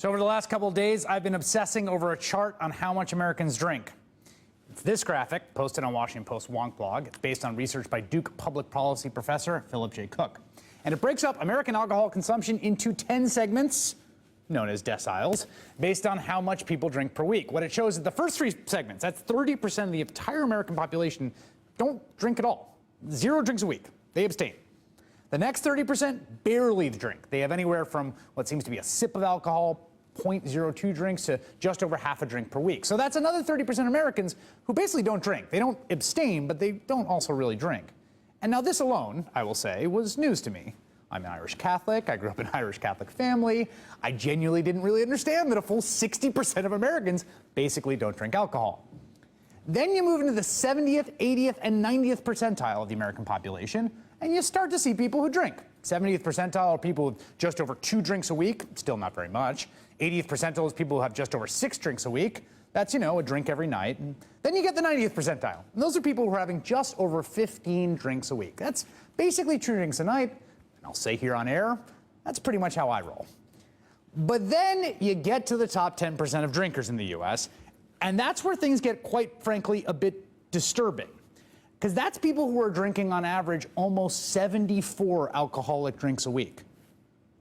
So over the last couple of days, I've been obsessing over a chart on how much Americans drink. It's this graphic, posted on Washington Post Wonk blog. It's based on research by Duke public policy professor Philip J. Cook. And it breaks up American alcohol consumption into 10 segments, known as deciles, based on how much people drink per week. What it shows is the first three segments, that's 30% of the entire American population, don't drink at all. 0 drinks a week. They abstain. The next 30% barely drink. They have anywhere from what seems to be a sip of alcohol, 0.02 drinks, to just over half a drink per week. So that's another 30% of Americans who basically don't drink. They don't abstain, but they don't also really drink. And now this alone, I will say, was news to me. I'm an Irish Catholic. I grew up in an Irish Catholic family. I genuinely didn't really understand that a full 60% of Americans basically don't drink alcohol. Then you move into the 70th, 80th, and 90th percentile of the American population, and you start to see people who drink. 70th percentile are people with just over 2 drinks a week, still not very much. 80th percentile is people who have just over 6 drinks a week. That's, a drink every night. And then you get the 90th percentile. And those are people who are having just over 15 drinks a week. That's basically 2 drinks a night. And I'll say here on air, that's pretty much how I roll. But then you get to the top 10% of drinkers in the US, and that's where things get, quite frankly, a bit disturbing. Because that's people who are drinking on average almost 74 alcoholic drinks a week.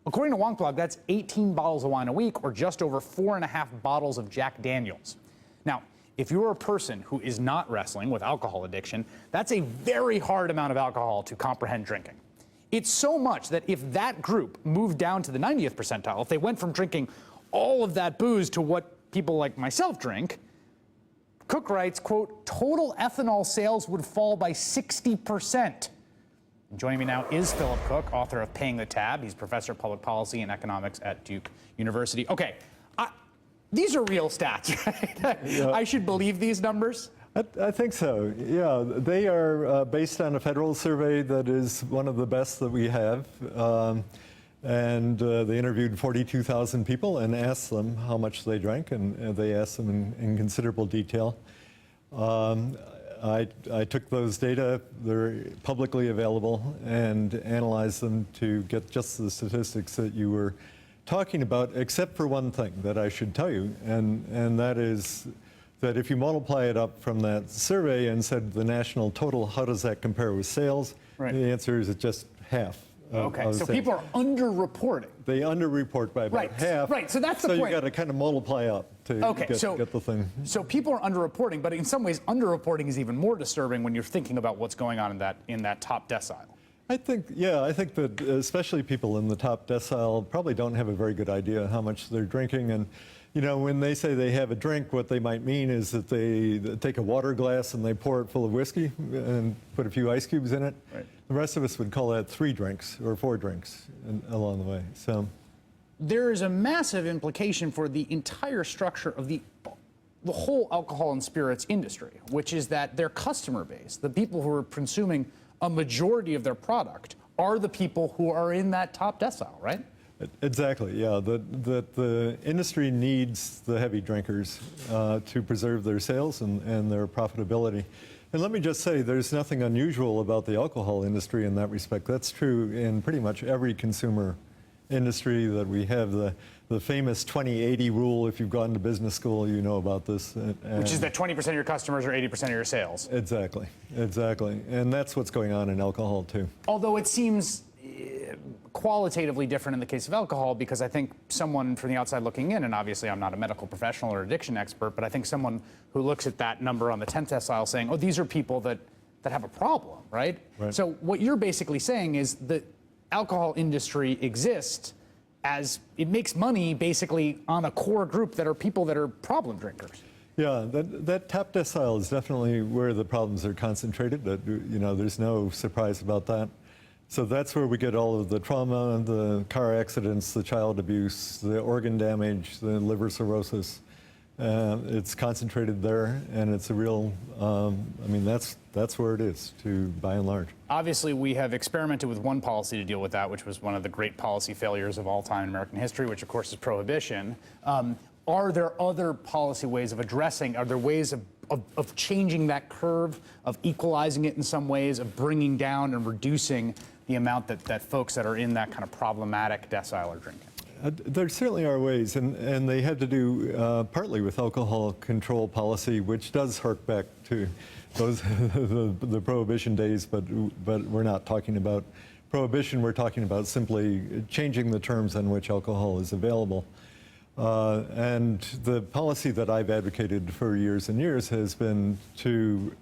According to Wonk blog, that's 18 bottles of wine a week, or just over 4.5 bottles of Jack Daniels. Now, if you're a person who is not wrestling with alcohol addiction, that's a very hard amount of alcohol to comprehend drinking. It's so much that if that group moved down to the 90th percentile, if they went from drinking all of that booze to what people like myself drink, Cook writes, quote, total ethanol sales would fall by 60%. Joining me now is Philip Cook, author of Paying the Tab. He's professor of public policy and economics at Duke University. Okay, these are real stats, right? Yeah. I should believe these numbers? I think so, yeah. They are based on a federal survey that is one of the best that we have. They interviewed 42,000 people and asked them how much they drank, and they asked them in considerable detail. I took those data, they're publicly available, and analyzed them to get just the statistics that you were talking about, except for one thing that I should tell you, and that is that if you multiply it up from that survey and said the national total, how does that compare with sales? Right. The answer is it's just half. Okay, so people are underreporting. They underreport by about half. Right, so that's the point. So you got to kind of multiply up to get the thing. So people are underreporting, but in some ways, underreporting is even more disturbing when you're thinking about what's going on in that top decile. I think that especially people in the top decile probably don't have a very good idea how much they're drinking. And when they say they have a drink, what they might mean is that they take a water glass and they pour it full of whiskey and put a few ice cubes in it. Right. The rest of us would call that 3 drinks or 4 drinks along the way. So there is a massive implication for the entire structure of the whole alcohol and spirits industry, which is that their customer base, the people who are consuming a majority of their product, are the people who are in that top decile, right? Exactly, yeah. The industry needs the heavy drinkers to preserve their sales and their profitability. And let me just say, there's nothing unusual about the alcohol industry in that respect. That's true in pretty much every consumer industry that we have. The famous 20-80 rule, if you've gone to business school, you know about this. Which is that 20% of your customers are 80% of your sales. Exactly, exactly. And that's what's going on in alcohol, too. Although it seems qualitatively different in the case of alcohol, because I think someone from the outside looking in, and obviously I'm not a medical professional or addiction expert, but I think someone who looks at that number on the 10th decile saying, oh, these are people that have a problem, right? So what you're basically saying is the alcohol industry exists as it makes money basically on a core group that are people that are problem drinkers. Yeah, that top decile is definitely where the problems are concentrated. There's no surprise about that. So that's where we get all of the trauma, the car accidents, the child abuse, the organ damage, the liver cirrhosis. It's concentrated there, and it's a real, that's where it is, by and large. Obviously, we have experimented with one policy to deal with that, which was one of the great policy failures of all time in American history, which, of course, is prohibition. Are there other policy ways of addressing, are there ways of changing that curve, of equalizing it in some ways, of bringing down and reducing the amount that folks that are in that kind of problematic decile are drinking? There certainly are ways, and they had to do partly with alcohol control policy, which does hark back to those the prohibition days, but we're not talking about prohibition. We're talking about simply changing the terms on which alcohol is available. And the policy that I've advocated for years and years has been to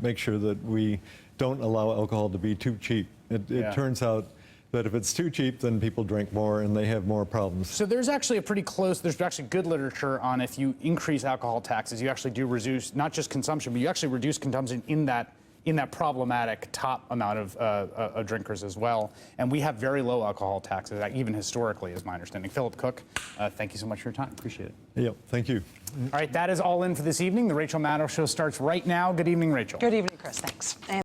make sure that we don't allow alcohol to be too cheap. It turns out that if it's too cheap, then people drink more and they have more problems. So there's actually there's actually good literature on if you increase alcohol taxes, you actually do reduce not just consumption, but you actually reduce consumption in that problematic top amount of drinkers as well. And we have very low alcohol taxes, even historically, is my understanding. Philip Cook, thank you so much for your time. Appreciate it. Yeah, thank you. All right, that is all in for this evening. The Rachel Maddow Show starts right now. Good evening, Rachel. Good evening, Chris. Thanks.